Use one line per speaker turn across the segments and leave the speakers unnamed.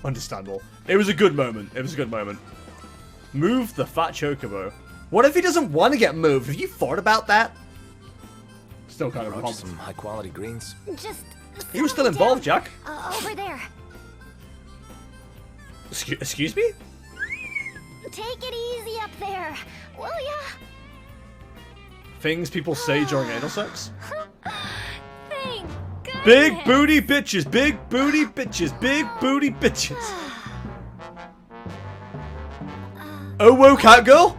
Understandable. It was a good moment. It was a good moment. Move the fat chocobo. What if he doesn't want to get moved? Have you thought about that? Still kind of pumped.
Some high quality greens.
Just.
He was still involved, Jack.
Over there.
Excuse me?
Take it easy up there, will ya?
Things people say during anal sex.
Thank goodness.
Big booty bitches, big booty bitches, big booty bitches. Oh, whoa, cat girl.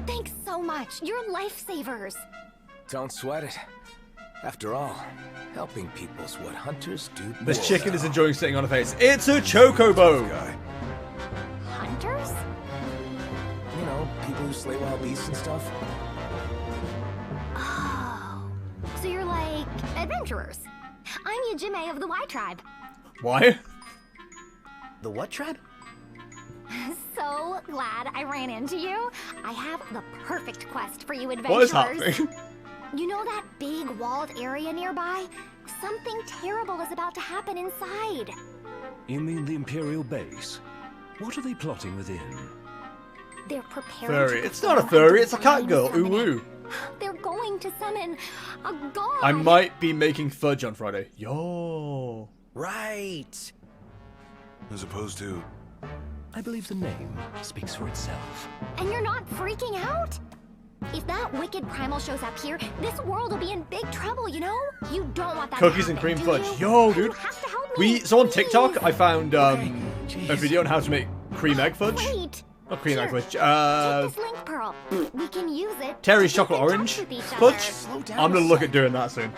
Thanks so much. You're lifesavers.
Don't sweat it. After all, helping people's what hunters do.
This chicken is enjoying sitting on her face. It's a chocobo.
Hunters?
You know, people who slay wild beasts and stuff.
Oh. So you're like adventurers. I'm Yajime of the Y Tribe.
Why?
The what tribe?
So glad I ran into you. I have the perfect quest for you adventurers.
What is happening?
You know that big walled area nearby? Something terrible is about to happen inside.
You mean the Imperial base? What are they plotting within?
They're preparing
Furry.
to
It's not a
perform
furry, it's a cat
divine
girl. Ooh
summoning.
woo.
They're going to summon a god.
I might be making fudge on Friday. Yo.
Right.
As opposed to...
I believe the name speaks for itself.
And you're not freaking out? If that wicked primal shows up here, this world will be in big trouble, you know? You don't want that to
Cookies and
happen,
cream
do
fudge.
you?
Yo,
You
dude.
have to help me,
So on
please.
TikTok, I found a video on how to make cream egg fudge.
Wait.
Not cream egg
Here,
fudge.
Take this link, Pearl. We can use it.
Terry's
to keep
chocolate
in touch
orange
with each
fudge.
other.
I'm gonna look at doing that soon.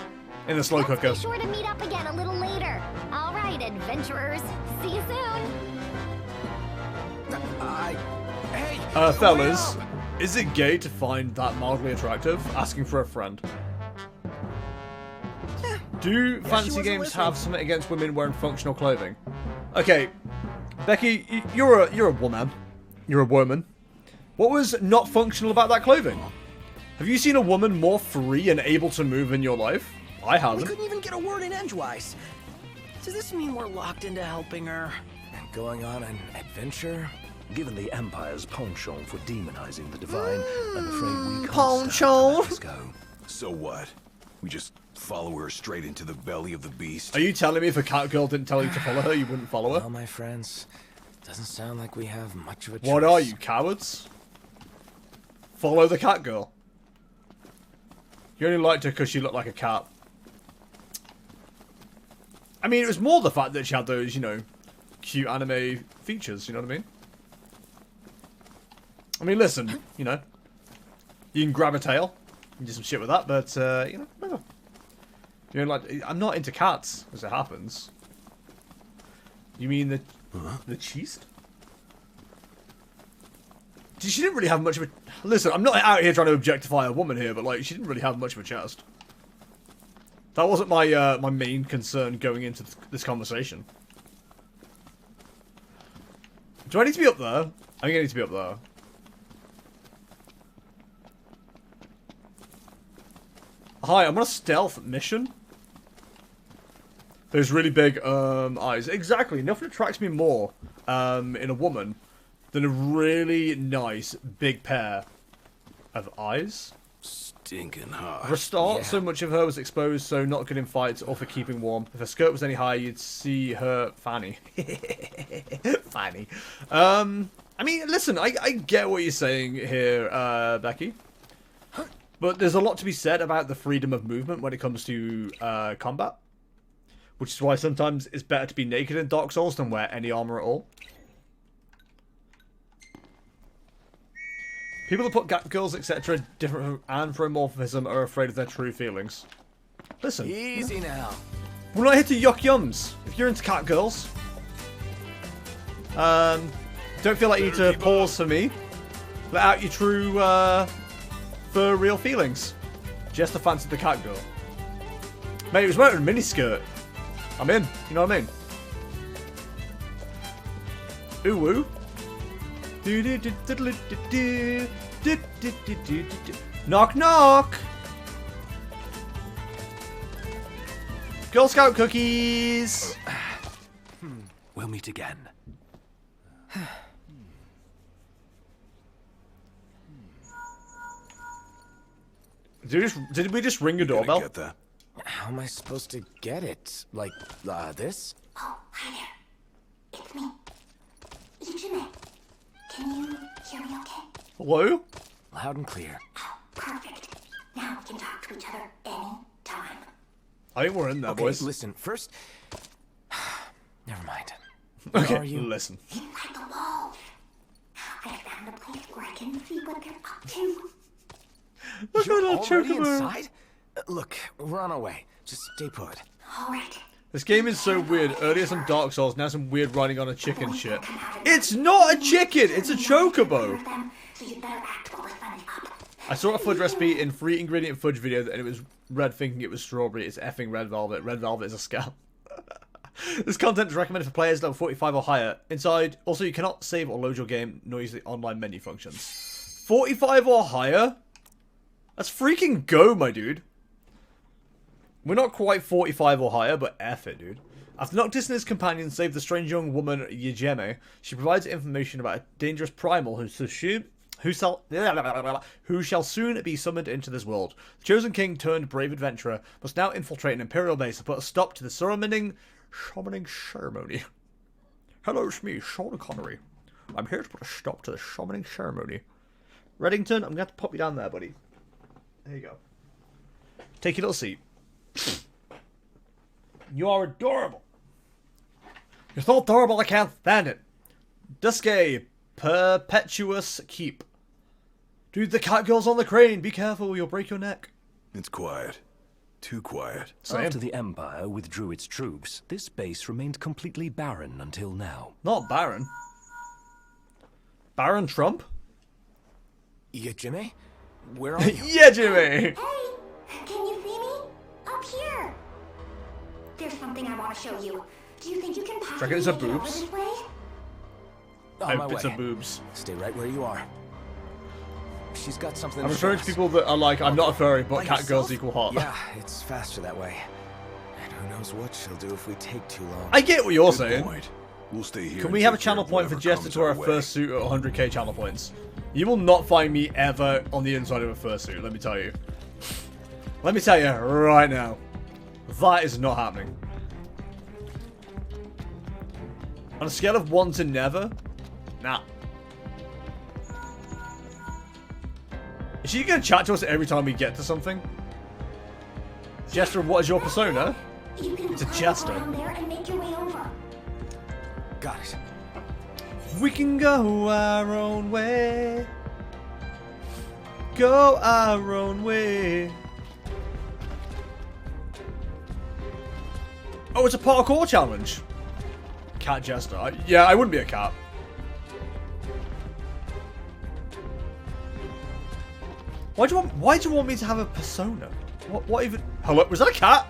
In the slow
Let's
cooker.
be sure to meet up again a little later. All right, adventurers. See you soon.
Hey.
Fellas, is it gay to find that mildly attractive? Asking for a friend. Do fantasy
wasn't
games
listening.
have something against women wearing functional clothing? Okay, Becky, you're a woman. You're a woman. What was not functional about that clothing? Have you seen a woman more free and able to move in your life? I
We
haven't.
couldn't even get a word in edgewise. Does this mean we're locked into helping her?
And going on an adventure?
Given the Empire's penchant for demonizing the divine, I'm afraid we can't
penchant.
stand to let this go.
So what? We just follow her straight into the belly of the beast?
Are you telling me if a cat girl didn't tell you to follow her, you wouldn't follow her?
Well, my friends, doesn't sound like we have much of a choice.
What are you, cowards? Follow the cat girl. You only liked her because she looked like a cat. I mean, it was more the fact that she had those, you know, cute anime features, you know what I mean? I mean, listen, you know, you can grab a tail and do some shit with that, but, you know, whatever. You know, like, I'm not into cats, as it happens. You mean the cheese? She didn't really have much of a... Listen, I'm not out here trying to objectify a woman here, but, like, she didn't really have much of a chest. That wasn't my my main concern going into this conversation. Do I need to be up there? I think I need to be up there. Hi, I'm on a stealth mission. Those really big eyes. Exactly. Nothing attracts me more in a woman than a really nice big pair of eyes.
Stinking hot.
For a start,
Yeah.
so much of her was exposed, so not good in fights or for keeping warm. If her skirt was any higher, you'd see her fanny. Fanny. I mean, listen, I get what you're saying here, Becky. But there's a lot to be said about the freedom of movement when it comes to combat. Which is why sometimes it's better to be naked in Dark Souls than wear any armor at all. People that put cat girls, etc., different anthropomorphism are afraid of their true feelings. Listen,
Easy now.
we're not here to yuck yums. If you're into cat girls, don't feel like you need to pause for me. Let out your true, for real feelings. Just to fancy the cat girl. Mate, he was wearing a miniskirt. I'm in. You know what I mean? Ooh woo. Knock knock. Girl Scout cookies.
We'll meet again.
Did we just ring a
You gotta
doorbell?
get that.
How am I supposed to get it? Like, this?
Oh, hi there. It's me. Ichime. Can you hear me okay?
Hello?
Loud and clear.
Oh, perfect. Now we can talk to each other anytime.
I think we're in there,
Okay,
boys.
listen, first... Never mind.
Okay,
Where are you?
listen.
Inside the walls. I found a place where I can see what they're up to.
Look at
You're
that
already
chocobo.
inside? Look, we're on our way. Just stay put.
All right.
This game is so weird. Earlier some Dark Souls, now some weird riding on a chicken shit. It's not a chicken, it's a chocobo.
So you better act while the sun is up.
I saw a fudge recipe in 3 ingredient fudge video and it was red thinking it was strawberry. It's effing red velvet. Red velvet is a scam. This content is recommended for players level 45 or higher. Inside, also you cannot save or load your game, nor use the online menu functions. 45 or higher? That's freaking go, my dude. We're not quite 45 or higher, but F it, dude. After Noctis and his companions save the strange young woman Yejime, she provides information about a dangerous primal who shall soon be summoned into this world. The chosen king turned brave adventurer must now infiltrate an imperial base to put a stop to the summoning ceremony. Hello, it's me, Sean Connery. I'm here to put a stop to the summoning ceremony. Reddington, I'm going to have to pop you down there, buddy. There you go. Take your little seat. You are adorable. You're so adorable I can't stand it. Duske, perpetuous keep. Dude, the cat girl's on the crane. Be careful, you'll break your neck.
It's quiet. Too quiet.
Same.
After the Empire withdrew its troops, this base remained completely barren until now.
Not Baron. Baron Trump?
Yejime? Where are you?
Yeah, Jimmy!
Hey, can you see me? Up here. There's something I want to show you. Do you think you can possibly
Reckon it's a
make it over
boobs?
this way?
On
I
my
hope it's
way.
a boobs.
Stay right where you are. She's got something
I'm
to
referring
show
to
us.
people that are like, I'm not a furry, but
By
cat girls
yourself?
equal hot.
Yeah, it's faster that way. And who knows what she'll do if we take too long.
I get what you're
Good
saying.
point. We'll stay here.
Can
and
we have a
take care
channel
of
point for
whatever
Jester
comes
to wear a
our way.
fursuit at 100k channel points? You will not find me ever on the inside of a fursuit, let me tell you. Let me tell you right now. That is not happening. On a scale of 1 to never? Nah. Is she gonna chat to us every time we get to something? Jester, what is your persona?
You can
It's a
climb
jester.
around there and make your way over.
Got it.
We can go our own way. Go our own way. Oh, it's a parkour challenge. Cat Jester. Yeah, I wouldn't be a cat. Why do you want me to have a persona? What even? Hello, was that a cat?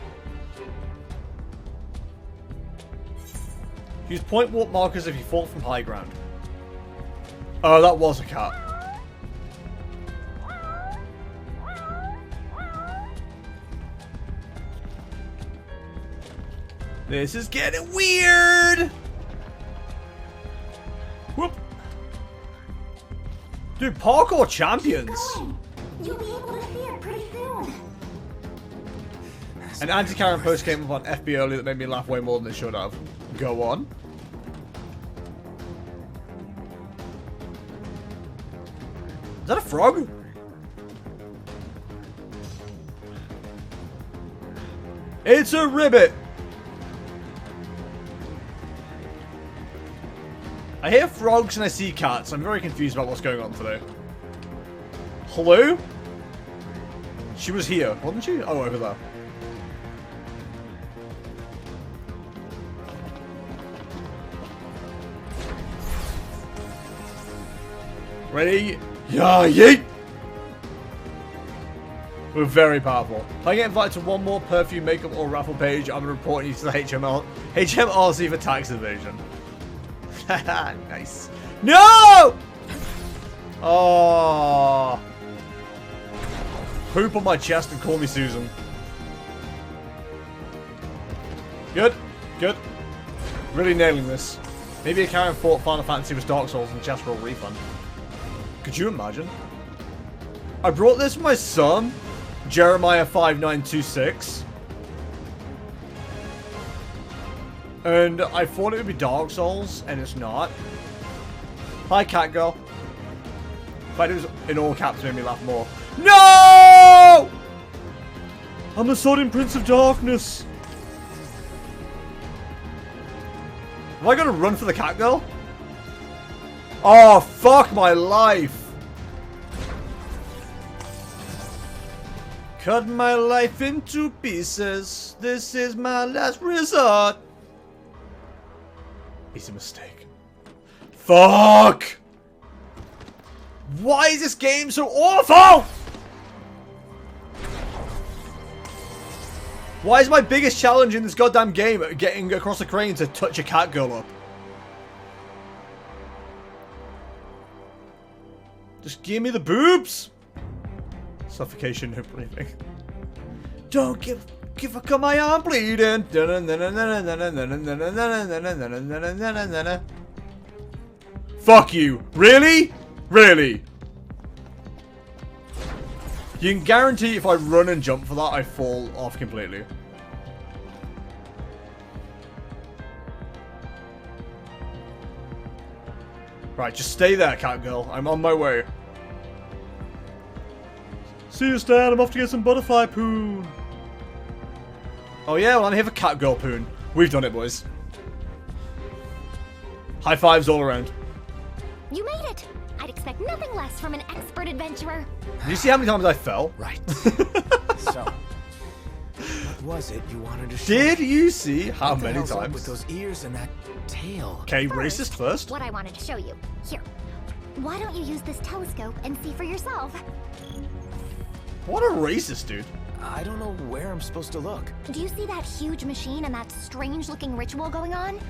Use point warp markers if you fall from high ground. Oh, that was a cat. This is getting weird. Whoop. Dude, parkour champions.
Going. You'll be able to see it pretty soon.
An anti-Karen post came up on FB earlier that made me laugh way more than it should have. Go on. Is that a frog? It's a ribbit. I hear frogs and I see cats. I'm very confused about what's going on today. Hello? She was here, wasn't she? Oh, over there. Ready? Yeah, yeet! We're very powerful. If I get invited to one more perfume, makeup, or raffle page, I'm reporting you to the HMRC for tax evasion. Nice. No! Oh. Poop on my chest and call me Susan. Good. Good. Really nailing this. Maybe a Karen thought Final Fantasy was Dark Souls and just for a refund. Could you imagine? I brought this for my son, Jeremiah 5926. And I thought it would be Dark Souls, and it's not. Hi, cat girl. In fact, it was in all caps, made me laugh more. No! I'm the Sodden Prince of Darkness. Am I gonna run for the cat girl? Oh, fuck my life. Cut my life into pieces. This is my last resort. He's a mistake. Fuck! Why is this game so awful? Why is my biggest challenge in this goddamn game getting across the crane to touch a cat girl up? Just give me the boobs! Suffocation and breathing. Don't give a come my arm bleeding. Fuck you. Really? Really? You can guarantee if I run and jump for that, I fall off completely. Right, just stay there, cat girl. I'm on my way. See you, Stan. I'm off to get some butterfly poon. Oh yeah, well I'm here for cat girl poon. We've done it, boys. High fives all around.
You made it! I'd expect nothing less from an expert adventurer.
Did you see how many times I fell?
Right. So, what was it you wanted to show?
Did you see how
What the
many
hell's up
times?
with those ears and that tail?
Okay, racist first.
What I wanted to show you. Here. Why don't you use this telescope and see for yourself?
What a racist, dude. I don't know where I'm supposed to look.
Do you see that huge machine and that strange-looking ritual going on?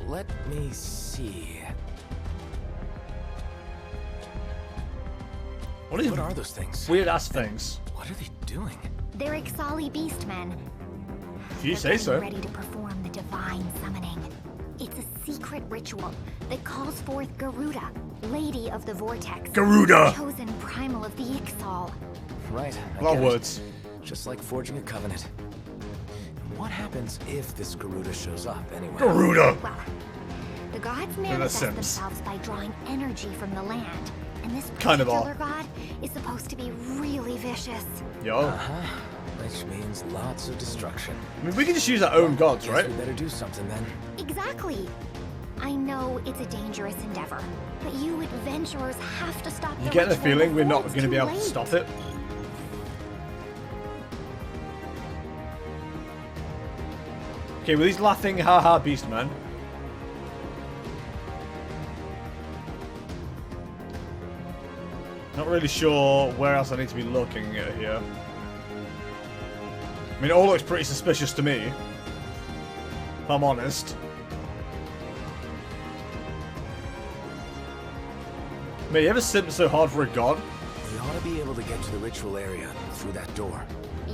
Let me see.
What
are those things?
Weird ass things.
What are they doing?
They're Ixali Beastmen.
If you say
They're
so.
ready to perform the divine summoning. It's a secret ritual that calls forth Garuda, Lady of the Vortex.
Garuda!
Chosen primal of the Ixal.
Right.
A lot of words.
Just like forging a covenant. What happens if this Garuda shows up anyway?
Garuda!
Well, the gods manifest themselves by drawing energy from the land. And this particular god is supposed to be really vicious.
Yo.
Which means lots of destruction.
I mean, we can just use our own gods, right?
We better do something then.
Exactly. I know it's a dangerous endeavor, but you adventurers have to stop.
You get the feeling we're not going to be able to stop it? Okay, well, he's laughing, haha, beast man. Not really sure where else I need to be looking at here. I mean, it all looks pretty suspicious to me, if I'm honest. Man, you ever simp so hard for a god?
We ought to be able to get to the ritual area through that door.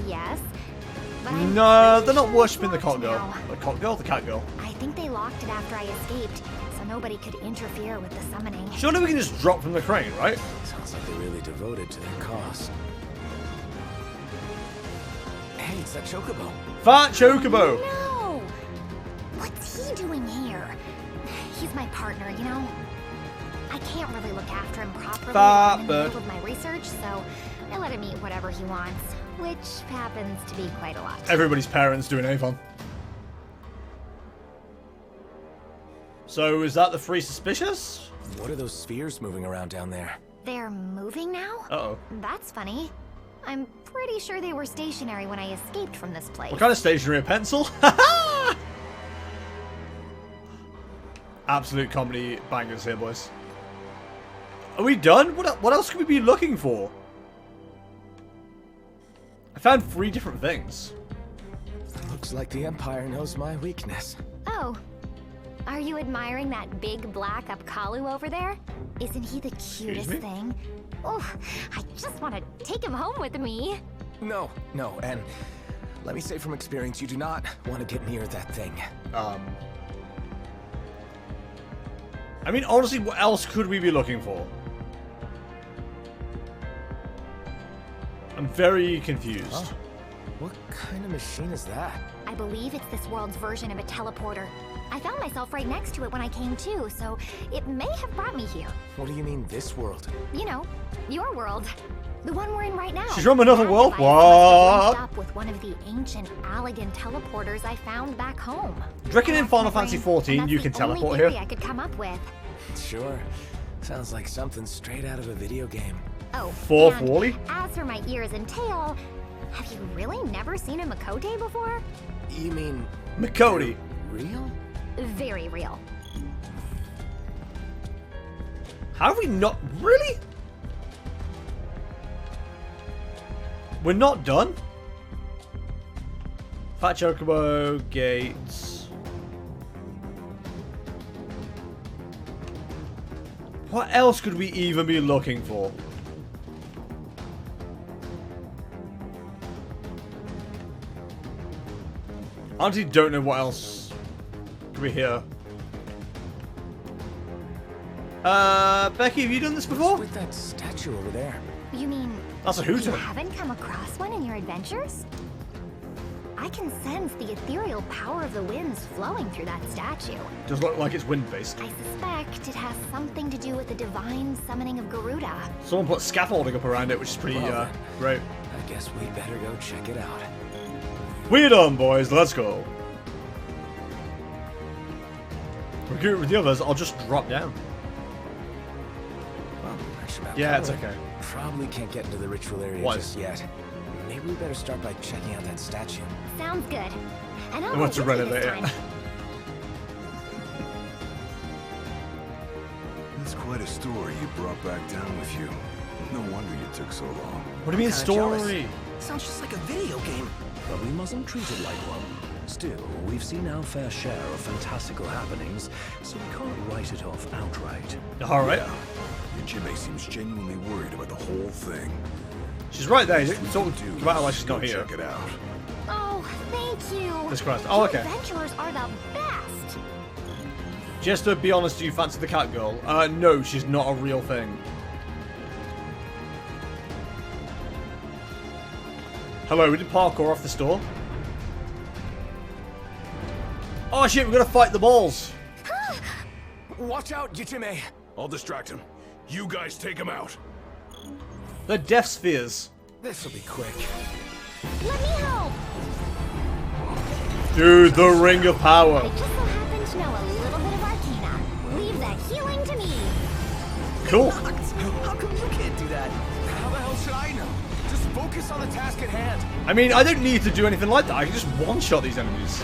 Yes. But
No, they're not worshipping the cock girl. The cock girl? The cat girl.
I think they locked it after I escaped, so nobody could interfere with the summoning.
Surely we can just drop from the crane, right?
Sounds like they're really devoted to their cause. Hey, it's that chocobo.
Fat chocobo!
No! What's he doing here? He's my partner, you know? I can't really look after him properly while I'm in the middle of my research, so I let him eat whatever he wants, which happens to be quite a lot.
Everybody's parents doing Avon. So, is that the three suspicious?
What are those spheres moving around down there?
They're moving now?
Uh-oh.
That's funny. I'm pretty sure they were stationary when I escaped from this place.
What kind of stationery? A pencil? Absolute comedy bangers here, boys. Are we done? What else could we be looking for? I found 3 different things.
Looks like the Empire knows my weakness.
Oh. Are you admiring that big black Upkalu over there? Isn't he the cutest thing? Oh, I just want to take him home with me.
No, and let me say from experience, you do not want to get near that thing.
I mean, honestly, what else could we be looking for? I'm very confused.
Oh, what kind of machine is that?
I believe it's this world's version of a teleporter. I found myself right next to it when I came to, so it may have brought me here.
What do you mean, this world?
You know, your world. The one we're in right now.
She's from another
That
world?
device must have linked
What?
up with one of the ancient Allegan teleporters I found back home.
Do you reckon in Final
That's my
Fantasy
brain,
XIV
and
you
that's
can
the
teleport
only
here?
theory I could come up with.
Sure. Sounds like something straight out of a video game.
Oh,
Fourth
and
Wally?
as for my ears and tail, have you really never seen a Makote before?
You mean
Makoti.
real?
Very real.
How have we not... Really? We're not done? Fat Chocobo, Gates. What else could we even be looking for? I honestly don't know what else could be here. Becky, have you done this before?
What's with that statue over there?
You mean
That's a
you
hooter.
haven't come across one in your adventures? I can sense the ethereal power of the winds flowing through that statue.
Does look like it's wind-based.
I suspect it has something to do with the divine summoning of Garuda.
Someone put scaffolding up around it, which is pretty,
Well,
great.
I guess we'd better go check it out.
We're done, boys. Let's go. Recruit with the others. I'll just drop down.
Well, I should about
Yeah,
cover
it's
it.
okay.
Probably can't get into the ritual area
What?
just yet. Maybe we better start by checking out that statue.
Sounds good. And I'll
I want to
go with you
renovate
this
it.
time.
That's quite a story you brought back down with you. No wonder you took so long.
What do you mean
Kinda jealous.
story?
Sounds just like a video game.
But we mustn't treat it like one. Still, we've seen our fair share of fantastical happenings, so we can't write it off outright.
All right.
Yujime seems genuinely worried about the whole thing.
She's right there. It's all
Dude,
about like she's
go
not here.
check it out.
Oh, thank you.
Jesus Christ. Oh, okay.
You adventurers are the best.
Just to be honest, do you fancy the cat girl? No, she's not a real thing. Hello, we did parkour off the store. Oh shit, we're gonna fight the balls.
Watch out, Yujime!
I'll distract him. You guys take him out.
The death spheres.
This'll be quick.
Let me help.
Dude, the ring of
I
power.
just so happen to know a little bit of Arcana. Leave the healing to me.
Cool.
How come you can't do that?
How the hell should I know? Just focus on the task at hand.
I mean, I don't need to do anything like that. I can just one-shot these enemies.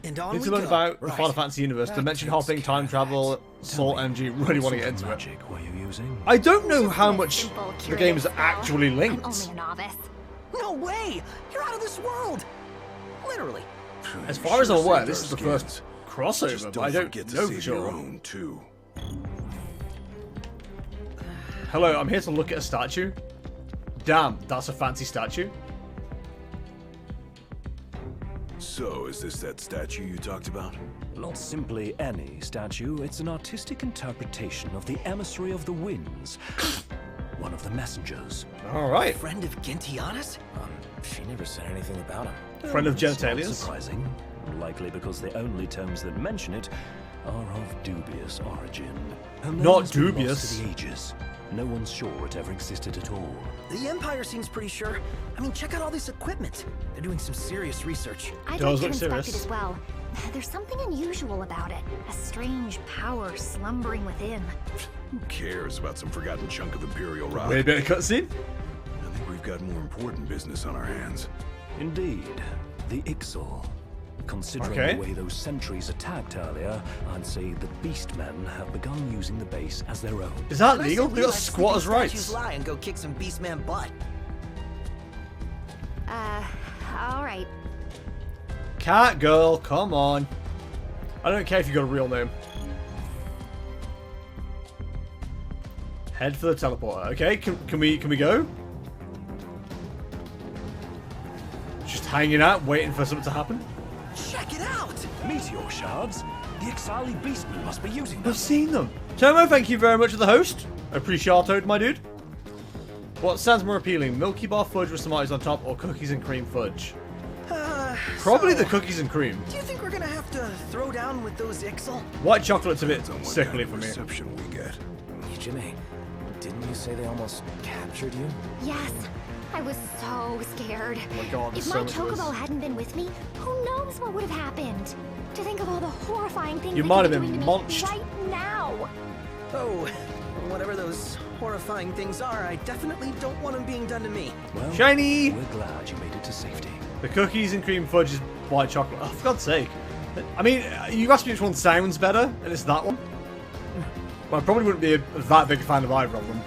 And on
Need
we
to learn
go.
about the
Right.
Final Fantasy universe,
That
dimension
keeps
hopping, time travel, soul MG. Really want to get into it.
Magic were you using?
I don't know
Just
how
a
much
simple
the game is
curative spell.
actually
I'm
linked.
only a novice.
No way! You're out of this world! Literally.
As
You
far as I'm
sure
aware,
saved
this
our
is the
skins.
first
Just
crossover, but I don't
forget to
know for
save your
sure.
own too.
Hello, I'm here to look at a statue. Damn, that's a fancy statue.
So, is this that statue you talked about?
Not simply any statue, it's an artistic interpretation of the emissary of the winds. One of the messengers.
Alright.
Friend of Gintiana's?
She never said anything about him.
Friend of
It's not
genitalias.
surprising. Likely because the only tomes that mention it are of dubious origin. Her name
Not
has been lost
dubious.
to the ages. No one's sure it ever existed at all.
The Empire seems pretty sure. I mean, check out all this equipment. They're doing some serious research.
I'd
Does
like
look
to inspect
serious.
it as well. There's something unusual about it. A strange power slumbering within.
Who cares about some forgotten chunk of Imperial rock?
Wait a bit of cutscene.
I think we've got more important business on our hands.
Indeed, the Ixal. Considering
Okay.
the way those sentries attacked earlier, I'd say the Beastmen have begun using the base as their own.
Is that
And I
legal?
say
They
we
got
let
squatters'
sleeping
rights.
statues lie and go kick some Beastman butt.
Alright.
Cat girl, come on. I don't care if you got a real name. Head for the teleporter. Okay, can we go? Just hanging out, waiting for something to happen.
Check it out!
Meteor shards? The Ixali beastmen must be using them.
I've seen them. Tomo, thank you very much for the host. Appreciate, my dude. What sounds more appealing, Milky Bar fudge with some items on top, or cookies and cream fudge? Probably the cookies and cream.
Do you think we're gonna have to throw down with those Ixal?
White chocolate's a bit
Depends on what
sickly
kind
for
of
me.
reception we get.
Jimmy, didn't you say they almost captured you?
Yes, I was so scared.
Oh my god,
If
there's
my
so much of
chocobo
this.
hadn't been with me, who knows what would have happened? To think of all the horrifying things
You
they
might
could
have
be
been
doing to me
munched.
right now.
Oh, whatever those horrifying things are, I definitely don't want them being done to me.
Well,
Shiny!
we're glad you made it to safety.
The cookies and cream fudge is white chocolate. Oh, for God's sake. I mean, you asked me which one sounds better, and it's that one. Well, I probably wouldn't be that big a fan of either of them.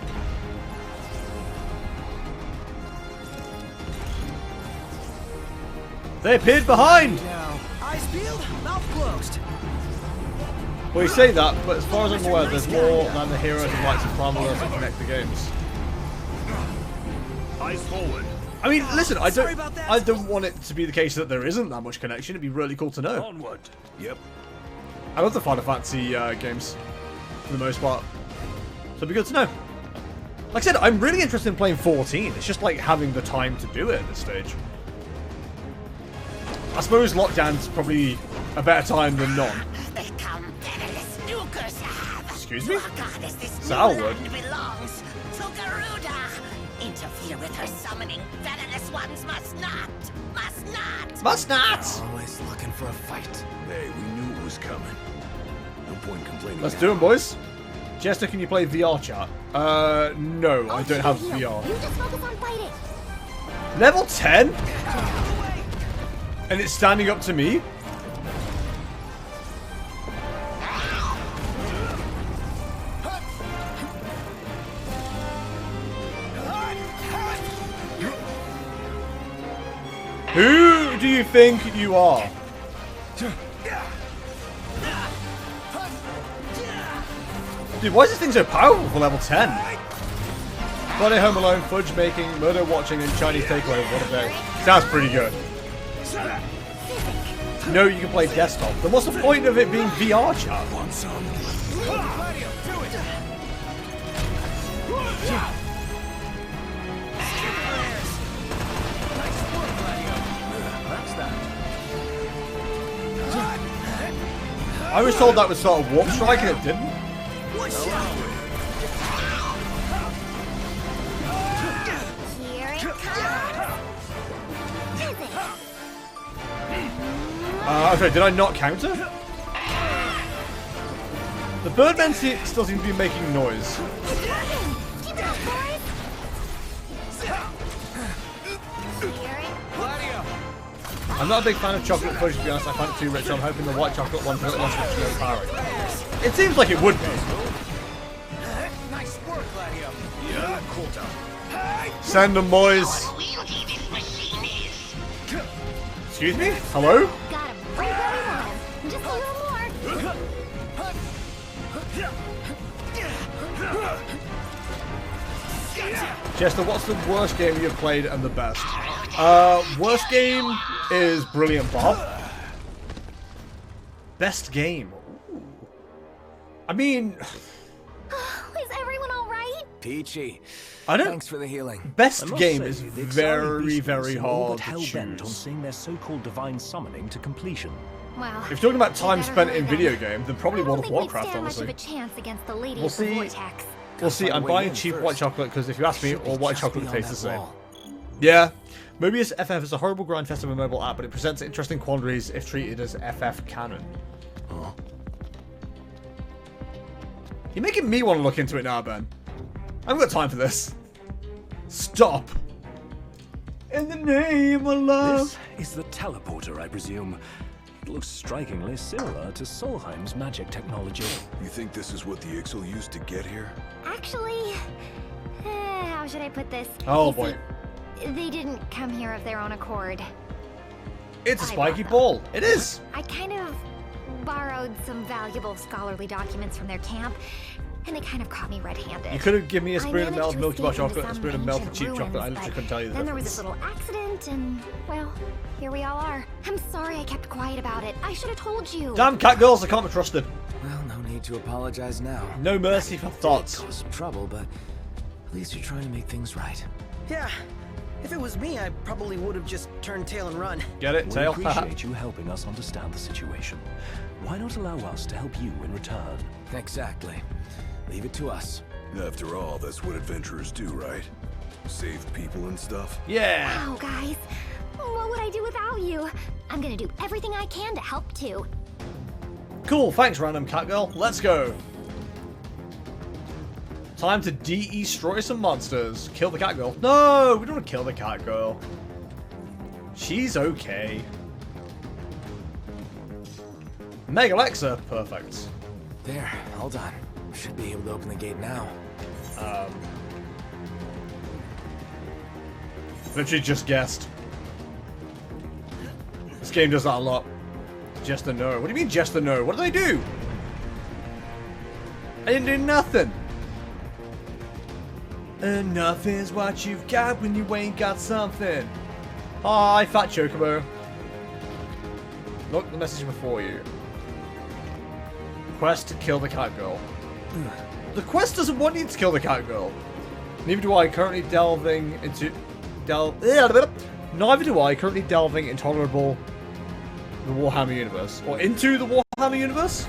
They appeared behind!
Now, eyes peeled, mouth closed.
Well, you say that, but as far as I'm aware, there's more than the heroes and lights of Furlough that connect the games.
Eyes forward.
I mean, listen, I
Sorry about that.
don't want it to be the case that there isn't that much connection. It'd be really cool to know.
Onward. Yep.
I love the Final Fantasy games, for the most part. So it'd be good to know. Like I said, I'm really interested in playing 14. It's just like having the time to do it at this stage. I suppose lockdown's probably a better time than none.
They come perilous nukers have.
Excuse me?
To our goddess this new
Salwood.
land belongs. To Garuda. Interfere with her summoning. Perilous ones must not. Must not.
Must not!
Always looking for a fight.
Hey, we knew it was coming. No point complaining.
Let's
now.
do it, boys. Jester, can you play VR chat? No, I don't have
Heal.
VR.
You just focus on fighting.
Level 10? And it's standing up to me? Who do you think you are? Dude, why is this thing so powerful for level 10? Friday Home Alone, fudge making, murder watching, and Chinese takeaway. What a day. Sounds pretty good. No, you can play desktop. Then what's the point of it being VR chat?
Want some?
I was told that would start a warp strike and it didn't.
Here it comes.
Okay, did I not counter? The Birdmen still seem to be making noise.
Keep it up, boys. Here it
I'm not a big fan of chocolate fudge, to be honest. I find it too rich, so I'm hoping the white chocolate one's a little less rich and overpowering. It seems like it would be.
Nice work, Gladio.
Yeah, quarter.
Send them, boys.
Wieldy this machine is.
Excuse me? Hello?
got him right where we want him. Just a little more.
Chester, what's the worst game you've played and the best? Worst game is Brilliant Bob. Best game? Ooh. I mean,
Is everyone all right?
Peachy.
I don't.
Thanks for the healing.
Best
I must
game
say,
is
the Ixali
very,
beastmen
very
seem all
hard
but
to
hell-bent on
choose.
seeing their so-called divine summoning to completion.
Well,
If you're talking about
we
time
better
spent
hurry
in
then.
video game, then probably
I don't
World of
think we'd
Warcraft,
stand
honestly.
much of a chance against the Lady
We'll
of the
see.
Vortex.
We'll see.
Find a
I'm
way
buying
in
cheap
first.
white chocolate because if you ask me,
Should be
all white
just
chocolate
beyond
tastes the
that
same.
wall.
Yeah. Mobius FF is a horrible grind fest of a mobile app, but it presents interesting quandaries if treated as FF canon. You're making me want to look into it now, Ben. I haven't got time for this. Stop. In the name of love.
This is the teleporter, I presume. It looks strikingly similar to Solheim's magic technology.
You think this is what the Ixal used to get here?
Actually, how should I put this?
Oh,
You
boy.
see, they didn't come here of their own accord.
It's a
I
spiky
bought them.
ball. It is.
I kind of borrowed some valuable scholarly documents from their camp, and it kind of caught me red-handed.
You could have given me a
I
spoon of
managed
melted
to
Milky Bar
escape into
chocolate, a
some
spoon of melted
ancient
cheap chocolate. I
ruins,
literally
but
couldn't tell you the
then there was
difference.
this little accident, and, well, here we all are. I'm sorry I kept quiet about it. I should have told you.
Damn cat girls, I can't be trusted.
Well, no need to apologize now.
No mercy for thoughts.
Caused some trouble, but at least you're trying to make things right. Yeah. If it was me, I probably would have just turned tail and run.
Get it,
We
tail?
appreciate you helping us understand the situation. Why not allow us to help you in return?
Exactly. Leave it to us.
After all, that's what adventurers do, right? Save people and stuff?
Yeah.
Wow, guys. What would I do without you? I'm gonna do everything I can to help too.
Cool, thanks, random cat girl. Let's go. Time to destroy some monsters. Kill the cat girl. No, we don't want to kill the cat girl. She's okay. Mega Alexa, perfect.
There, hold on. Should be able to open the gate now.
Literally just guessed. This game does that a lot. Just a no. What do you mean just a no? What do they do? I didn't do nothing. Enough is what you've got when you ain't got something. Hi, fat chocobo. Look, the message before you. Quest to kill the cat girl. The quest doesn't want you to kill the cat girl. Neither do I. Currently delving into neither do I. Currently delving intolerable the Warhammer universe or into the Warhammer universe.